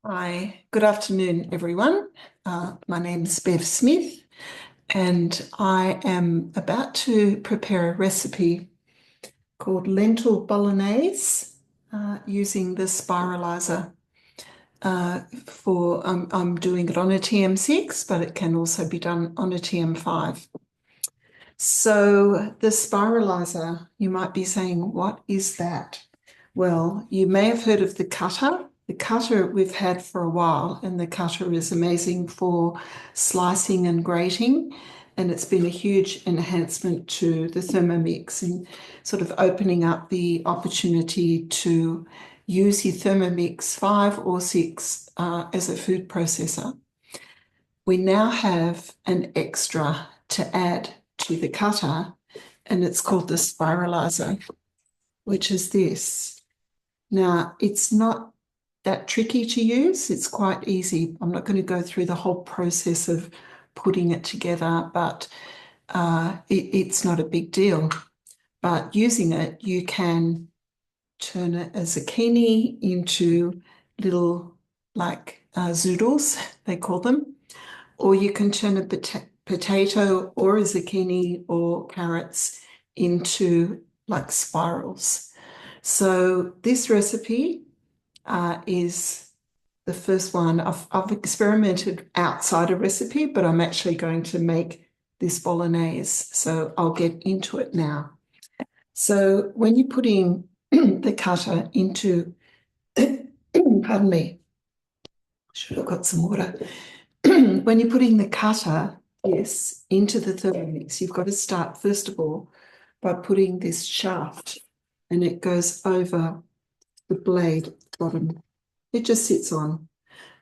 Hi, good afternoon, everyone. My name is Bev Smith, and I am about to prepare a recipe called Lentil Bolognese using the spiralizer. I'm doing it on a TM6, but it can also be done on a TM5. So the spiralizer, you might be saying, what is that? Well, you may have heard of the cutter. The cutter we've had for a while, and the cutter is amazing for slicing and grating. And it's been a huge enhancement to the Thermomix in sort of opening up the opportunity to use your Thermomix 5 or 6 as a food processor. We now have an extra to add to the cutter, and it's called the spiralizer, which is this. Now, it's not that tricky to use. It's quite easy. I'm not going to go through the whole process of putting it together, but it's not a big deal. But using it, you can turn a zucchini into little zoodles, they call them, or you can turn a potato or a zucchini or carrots into like spirals. So this recipe is the first one. I've experimented outside a recipe, but I'm actually going to make this bolognese. So I'll get into it now. So when you're putting the cutter into, pardon me, should have got some water. When you're putting the cutter, yes, into the Thermomix, you've got to start, first of all, by putting this shaft, and it goes over the blade bottom. It just sits on.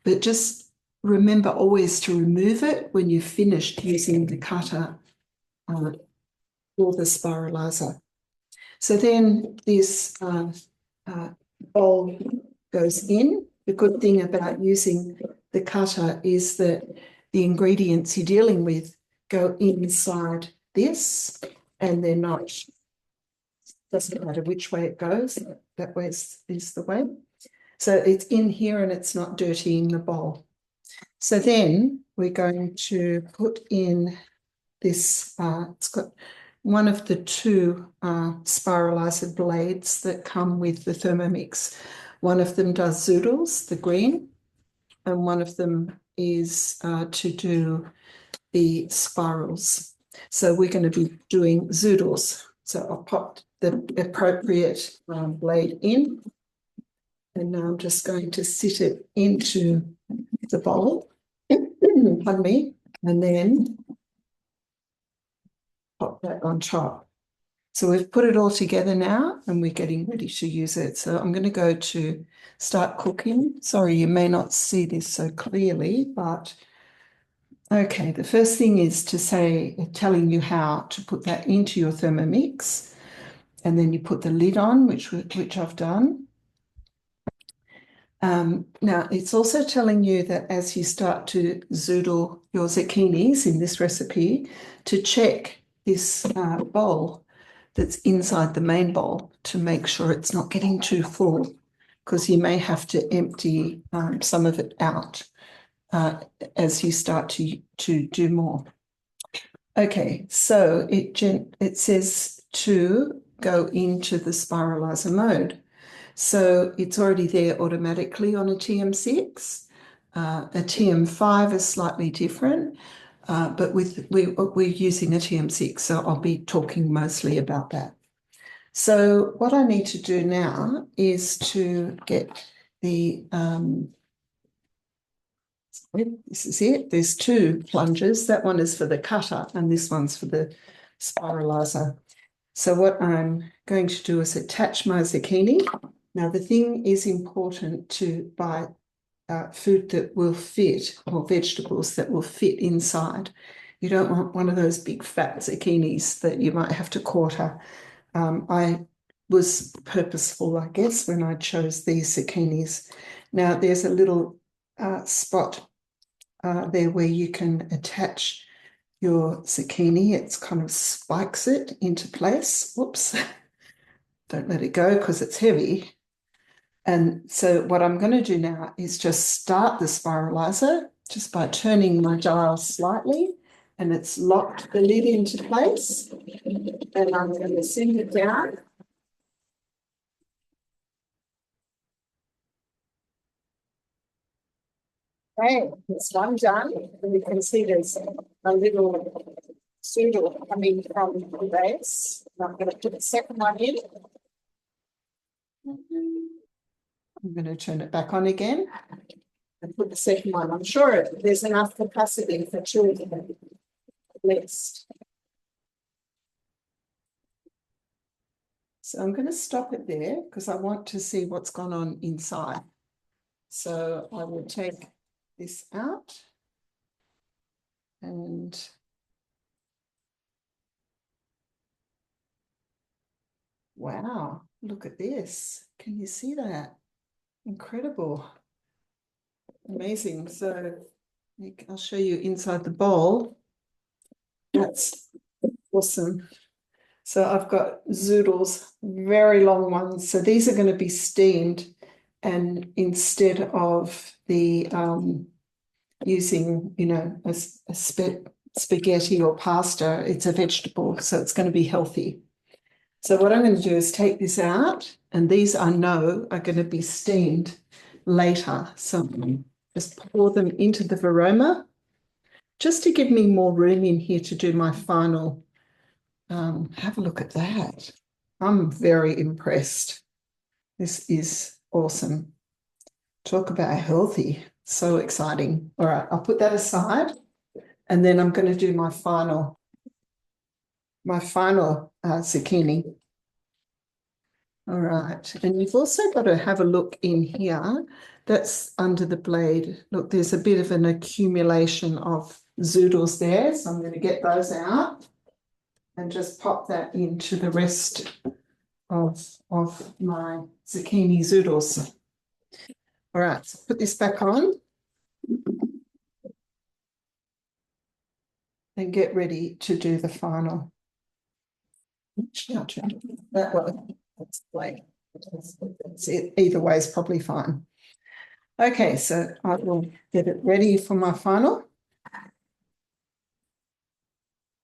But just remember always to remove it when you've finished using the cutter or the spiralizer. So then this bowl goes in. The good thing about using the cutter is that the ingredients you're dealing with go inside this, and they're not, doesn't matter which way it goes, that way is the way. So it's in here and it's not dirtying the bowl. So then we're going to put in this, it's got one of the two spiralizer blades that come with the Thermomix. One of them does zoodles, the green, and one of them is to do the spirals. So we're going to be doing zoodles. So I'll pop the appropriate blade in, and now I'm just going to sit it into the bowl, pardon me, and then pop that on top. So we've put it all together now and we're getting ready to use it. So I'm going to go to start cooking. Sorry, you may not see this so clearly, but okay, the first thing is to say, telling you how to put that into your Thermomix, and then you put the lid on, which I've done. Now, it's also telling you that as you start to zoodle your zucchinis in this recipe, to check this bowl that's inside the main bowl to make sure it's not getting too full, because you may have to empty some of it out as you start to do more. Okay, so it says to go into the spiralizer mode. So it's already there automatically on a TM6. A TM5 is slightly different, but we're using a TM6, so I'll be talking mostly about that. So what I need to do now is to get the, this is it. There's two plungers. That one is for the cutter and this one's for the spiralizer. So what I'm going to do is attach my zucchini. Now, the thing is important to buy food that will fit, or vegetables that will fit inside. You don't want one of those big fat zucchinis that you might have to quarter. I was purposeful, I guess, when I chose these zucchinis. Now, there's a little spot there where you can attach your zucchini. It's kind of spikes it into place. Whoops. Don't let it go because it's heavy. And so what I'm going to do now is just start the spiralizer just by turning my dial slightly, and it's locked the lid into place. And I'm going to send it down. Okay, it's one done. And you can see there's a little strudel coming from the base. And I'm going to put the second one in. I'm going to turn it back on again and put the second one. I'm sure there's enough capacity for two of them at least. So I'm going to stop it there because I want to see what's gone on inside. So I will take this out and wow, look at this. Can you see that? Incredible. Amazing. So I'll show you inside the bowl. That's awesome. So I've got zoodles, very long ones. So these are going to be steamed, and instead of the using, a spaghetti or pasta, it's a vegetable, so it's going to be healthy. So what I'm going to do is take this out, and these I know are going to be steamed later. So just pour them into the varoma, just to give me more room in here to do my final. Have a look at that. I'm very impressed. This is awesome. Talk about healthy. So exciting. All right, I'll put that aside, and then I'm going to do my final zucchini. All right, and you've also got to have a look in here. That's under the blade. Look, there's a bit of an accumulation of zoodles there, so I'm going to get those out and just pop that into the rest of my zucchini zoodles. All right, so put this back on and get ready to do the final. That way. That's way. That's it. Either way is probably fine. Okay, so I will get it ready for my final.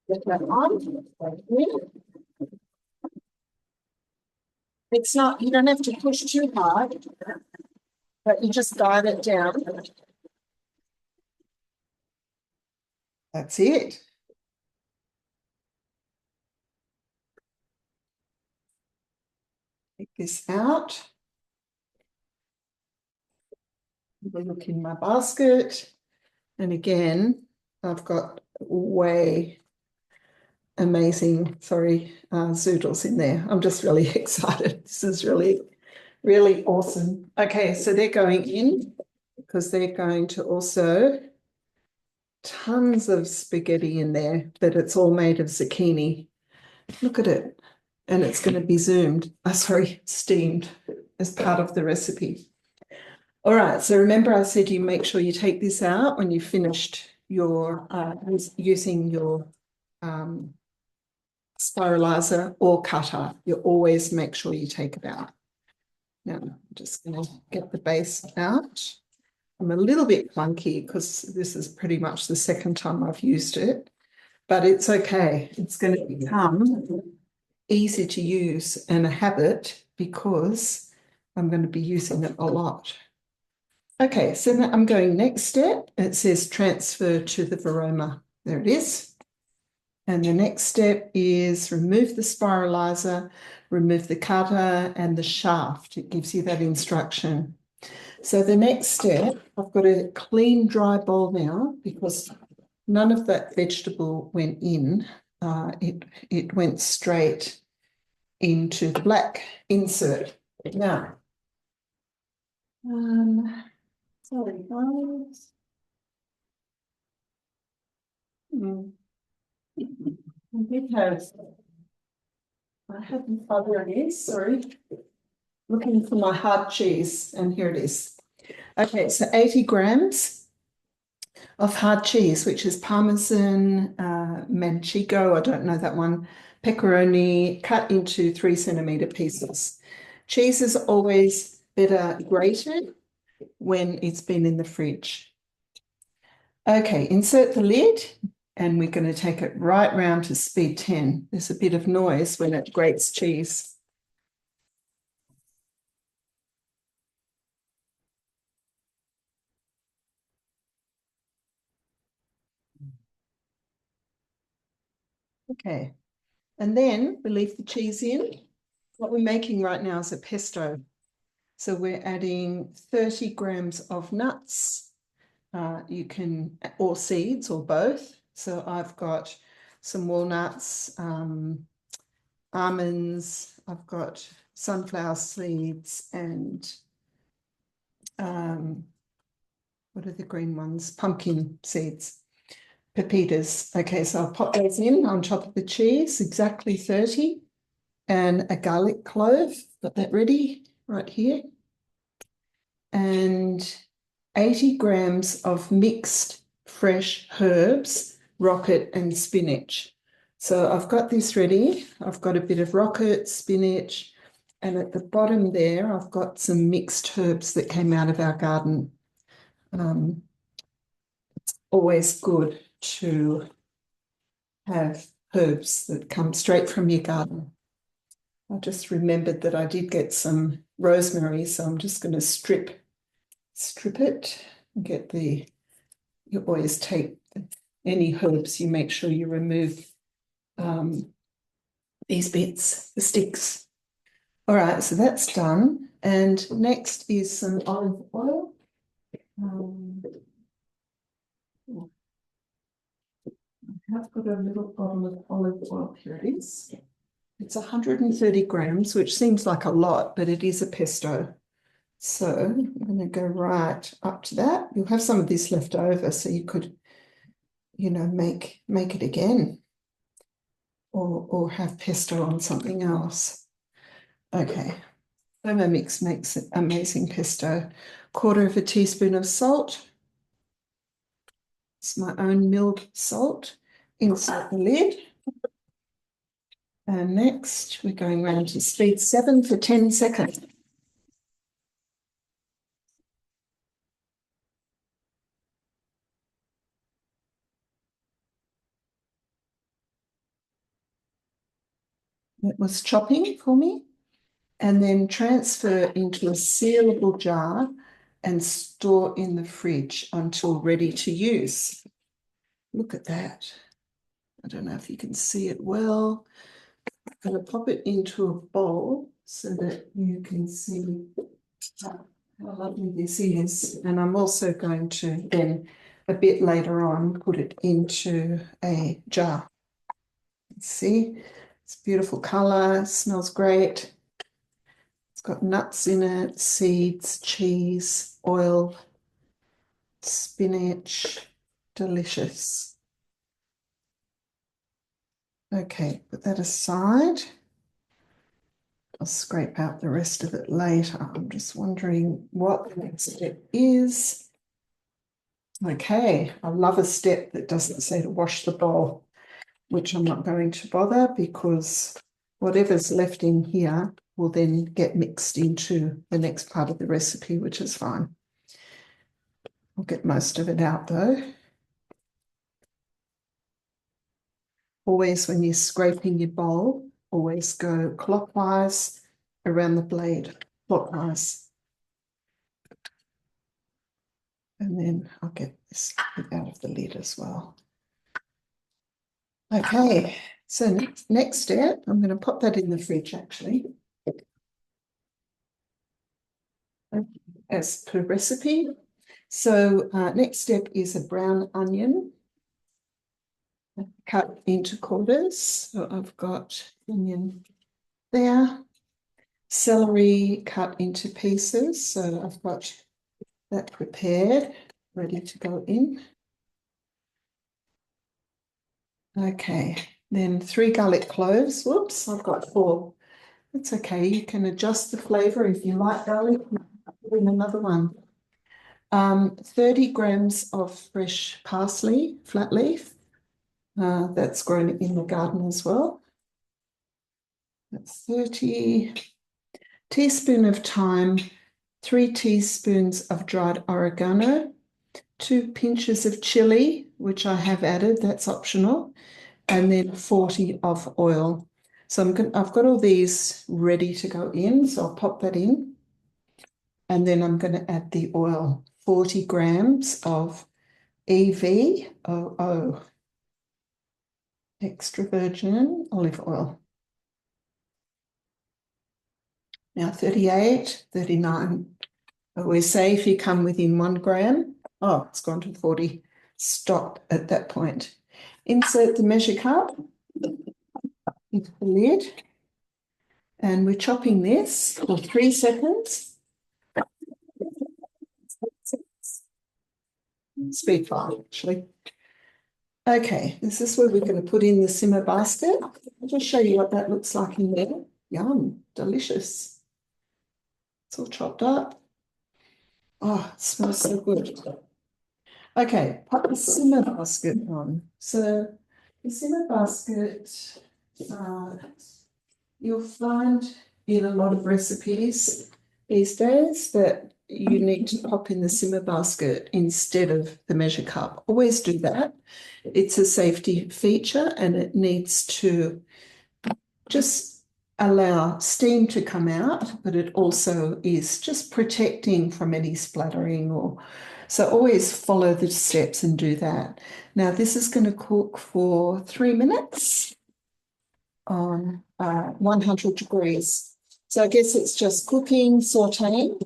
Get that on. It's not, you don't have to push too hard, but you just guide it down. That's it. Take this out. Have a look in my basket. And again, I've got way amazing, zoodles in there. I'm just really excited. This is really, really awesome. Okay, so they're going in because they're going to also tons of spaghetti in there, but it's all made of zucchini. Look at it. And it's going to be steamed as part of the recipe. All right, so remember I said you make sure you take this out when you've finished your using your spiralizer or cutter. You always make sure you take it out. Now, I'm just going to get the base out. I'm a little bit clunky because this is pretty much the second time I've used it, but it's okay. It's going to become easy to use and a habit because I'm going to be using it a lot. Okay, so now I'm going next step. It says transfer to the varoma. There it is. And the next step is remove the spiralizer, remove the cutter and the shaft. It gives you that instruction. So the next step, I've got a clean, dry bowl now because none of that vegetable went in. It went straight into the black insert. Now, sorry guys. Because I haven't, there it is, sorry. Looking for my hard cheese, and here it is. Okay, so 80 grams of hard cheese, which is Parmesan, Manchego, I don't know that one, pepperoni, cut into 3 centimetre pieces. Cheese is always better grated when it's been in the fridge. Okay, insert the lid, and we're going to take it right round to speed 10. There's a bit of noise when it grates cheese. Okay, and then we leave the cheese in. What we're making right now is a pesto. So we're adding 30 grams of nuts. You can, or seeds, or both. So I've got some walnuts, almonds, I've got sunflower seeds, and what are the green ones? Pumpkin seeds, pepitas. Okay, so I'll pop those in on top of the cheese, exactly 30, and a garlic clove. Got that ready right here. And 80 grams of mixed fresh herbs, rocket and spinach. So I've got this ready. I've got a bit of rocket, spinach, and at the bottom there, I've got some mixed herbs that came out of our garden. It's always good to have herbs that come straight from your garden. I just remembered that I did get some rosemary, so I'm just going to strip it and get the, you always take any herbs, you make sure you remove these bits, the sticks. All right, so that's done. And next is some olive oil. I have got a little bottle of olive oil. Here it is. It's 130 grams, which seems like a lot, but it is a pesto. So I'm going to go right up to that. You'll have some of this left over, so you could, you know, make it again, or have pesto on something else. Okay, Thermomix makes amazing pesto. 1/4 teaspoon of salt. It's my own milled salt. Insert the lid. And next, we're going round to speed 7 for 10 seconds. It was chopping for me. And then transfer into a sealable jar and store in the fridge until ready to use. Look at that. I don't know if you can see it well. I'm going to pop it into a bowl so that you can see how lovely this is. And I'm also going to then, a bit later on, put it into a jar. See, it's beautiful color, smells great. It's got nuts in it, seeds, cheese, oil, spinach, delicious. Okay, put that aside. I'll scrape out the rest of it later. I'm just wondering what the next step is. Okay, I love a step that doesn't say to wash the bowl, which I'm not going to bother because whatever's left in here will then get mixed into the next part of the recipe, which is fine. I'll get most of it out though. Always when you're scraping your bowl, always go clockwise around the blade, clockwise. And then I'll get this out of the lid as well. Okay, so next step, I'm going to pop that in the fridge actually. As per recipe. So next step is a brown onion cut into quarters. So I've got onion there. Celery cut into pieces. So I've got that prepared, ready to go in. Okay, then 3 garlic cloves. Whoops, I've got 4. That's okay. You can adjust the flavor if you like garlic. Put in another one. 30 grams of fresh parsley, flat leaf. That's grown in the garden as well. That's 30. Teaspoon of thyme 3 teaspoons of dried oregano, 2 pinches of chili, which I have added, that's optional, and then 40 of oil. So I've got all these ready to go in, so I'll pop that in. And then I'm going to add the oil, 40 grams of EVOO, extra virgin olive oil. Now 38, 39. I always say if you come within 1 gram, oh, it's gone to 40. Stop at that point. Insert the measure cup into the lid. And we're chopping this for 3 seconds. Speed 5, actually. Okay, this is where we're going to put in the simmer basket. I'll just show you what that looks like in there. Yum, delicious. It's all chopped up. Oh, it smells so good. Okay, put the simmer basket on. So the simmer basket, you'll find in a lot of recipes these days that you need to pop in the simmer basket instead of the measure cup. Always do that. It's a safety feature and it needs to just allow steam to come out, but it also is just protecting from any splattering or so always follow the steps and do that. Now this is going to cook for 3 minutes on 100 degrees. So I guess it's just cooking, sauteing,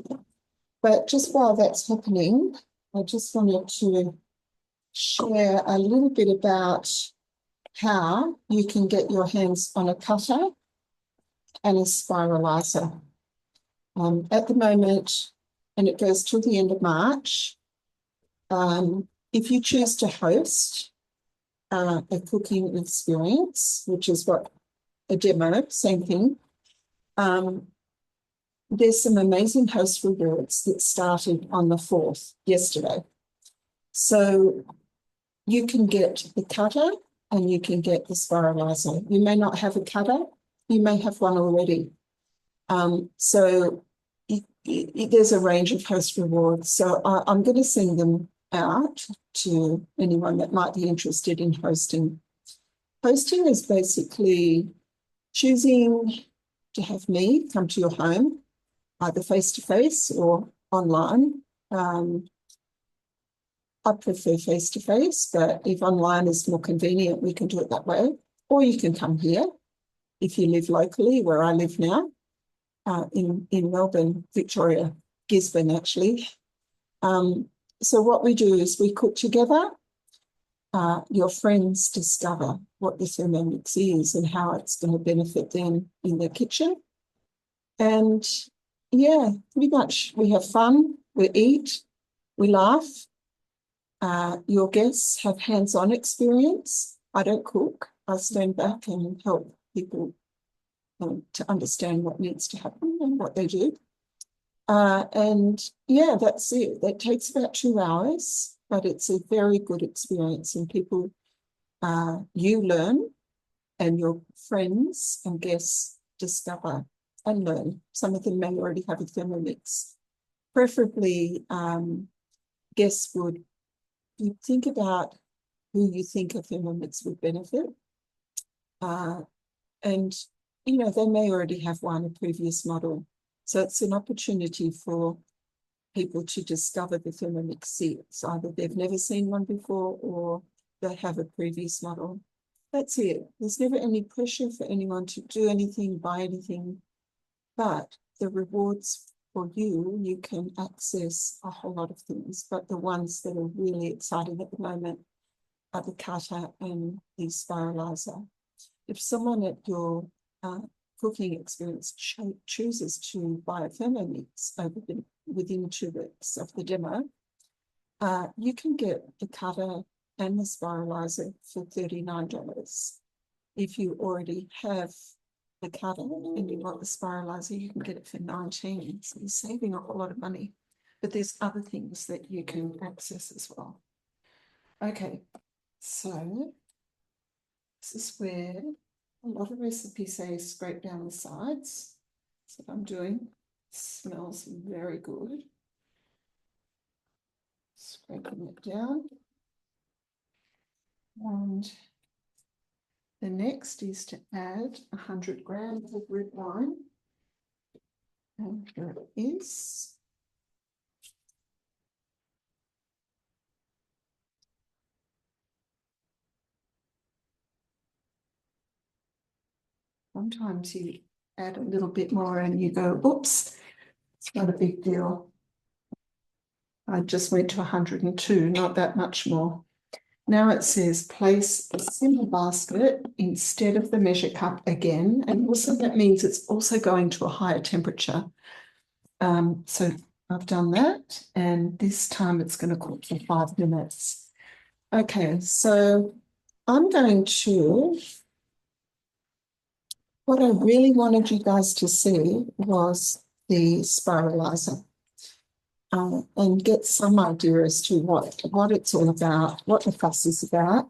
but just while that's happening, I just wanted to share a little bit about how you can get your hands on a cutter and a spiralizer. At the moment, and it goes till the end of March, if you choose to host a cooking experience, which is what a demo, same thing, there's some amazing host rewards that started on the 4th, yesterday. So you can get the cutter and you can get the spiralizer. You may not have a cutter, you may have one already. So there's a range of host rewards. So I'm going to send them out to anyone that might be interested in hosting. Hosting is basically choosing to have me come to your home, either face-to-face or online. I prefer face-to-face, but if online is more convenient, we can do it that way. Or you can come here if you live locally, where I live now, in Melbourne, Victoria, Gisborne, actually. So what we do is we cook together. Your friends discover what the Thermomix is and how it's going to benefit them in their kitchen. And yeah, pretty much we have fun, we eat, we laugh. Your guests have hands-on experience. I don't cook. I stand back and help people to understand what needs to happen and what they do. And yeah, that's it. That takes about 2 hours, but it's a very good experience and people, you learn and your friends and guests discover and learn. Some of them may already have a Thermomix. Preferably, guests would, you think about who you think a Thermomix would benefit. And, you know, they may already have one, a previous model. So it's an opportunity for people to discover the Thermomix sets. Either they've never seen one before or they have a previous model. That's it. There's never any pressure for anyone to do anything, buy anything, but the rewards for you, you can access a whole lot of things, but the ones that are really exciting at the moment are the cutter and the spiralizer. If someone at your cooking experience chooses to buy a Thermomix within 2 weeks of the demo, you can get the cutter and the spiralizer for $39. If you already have the cutter and you want the spiralizer, you can get it for $19. So you're saving a whole lot of money. But there's other things that you can access as well. Okay, so this is where a lot of recipes say scrape down the sides. That's what I'm doing. Smells very good. Scraping it down. And the next is to add 100 grams of red wine. And here it is. Sometimes you add a little bit more and you go, oops, it's not a big deal. I just went to 102, not that much more. Now it says place the simmer basket instead of the measure cup again. And also that means it's also going to a higher temperature. So I've done that, and this time it's going to cook for 5 minutes. Okay, so I'm going to, what I really wanted you guys to see was the spiralizer. And get some idea as to what it's all about, what the fuss is about.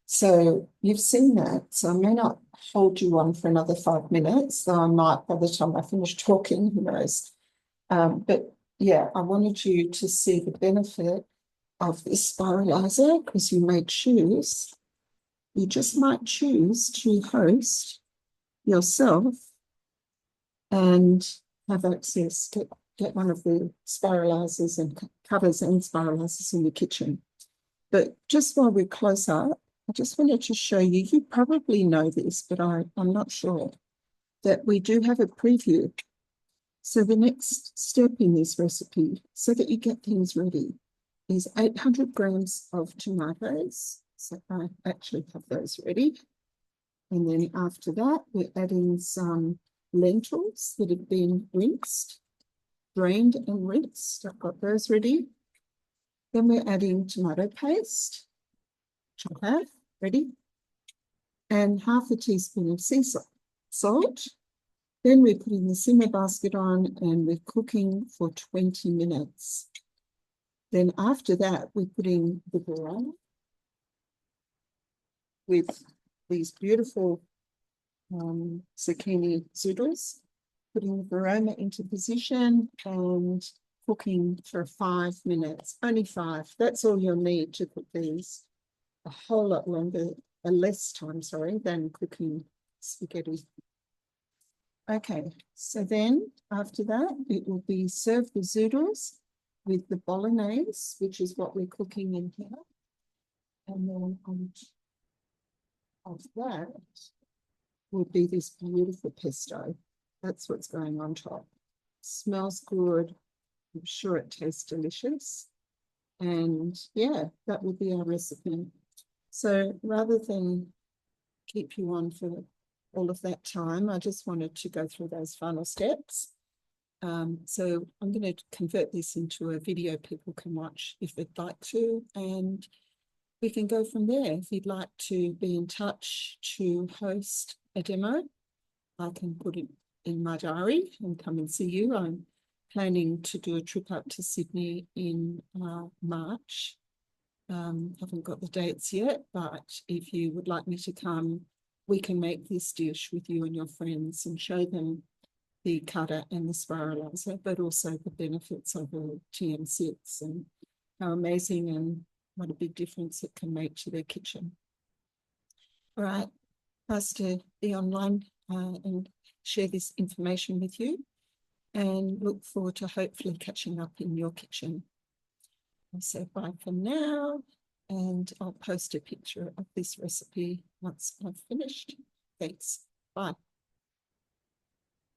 So you've seen that. So I may not hold you on for another 5 minutes, though I might by the time I finish talking, who knows. But yeah, I wanted you to see the benefit of this spiralizer, because you just might choose to host yourself and have access to get one of the spiralizers and covers and spiralizers in the kitchen. But just while we're close up, I just wanted to show you, you probably know this, but I'm not sure, that we do have a preview. So the next step in this recipe, so that you get things ready, is 800 grams of tomatoes. So I actually have those ready. And then after that, we're adding some lentils that have been rinsed, drained and rinsed. I've got those ready. Then we're adding tomato paste, which I have ready, and half a teaspoon of sea salt. Then we're putting the simmer basket on and we're cooking for 20 minutes. Then after that, we're putting the varona with these beautiful zucchini zoodles, putting the varona into position and cooking for 5 minutes, only 5. That's all you'll need to cook these. A whole lot longer, less time, sorry, than cooking spaghetti. Okay, so then after that, it will be serve the zoodles with the bolognese, which is what we're cooking in here. And then on top of that will be this beautiful pesto. That's what's going on top. Smells good. I'm sure it tastes delicious. And yeah, that will be our recipe. So rather than keep you on for all of that time, I just wanted to go through those final steps. So I'm going to convert this into a video people can watch if they'd like to, and we can go from there. If you'd like to be in touch to host a demo, I can put it in my diary and come and see you. I'm planning to do a trip up to Sydney in March. Haven't got the dates yet, but if you would like me to come, we can make this dish with you and your friends and show them the cutter and the spiralizer, but also the benefits of a TM6 and how amazing and what a big difference it can make to their kitchen. All right, nice to be online and share this information with you, and look forward to hopefully catching up in your kitchen. I'll say bye for now, and I'll post a picture of this recipe once I've finished. Thanks. Bye.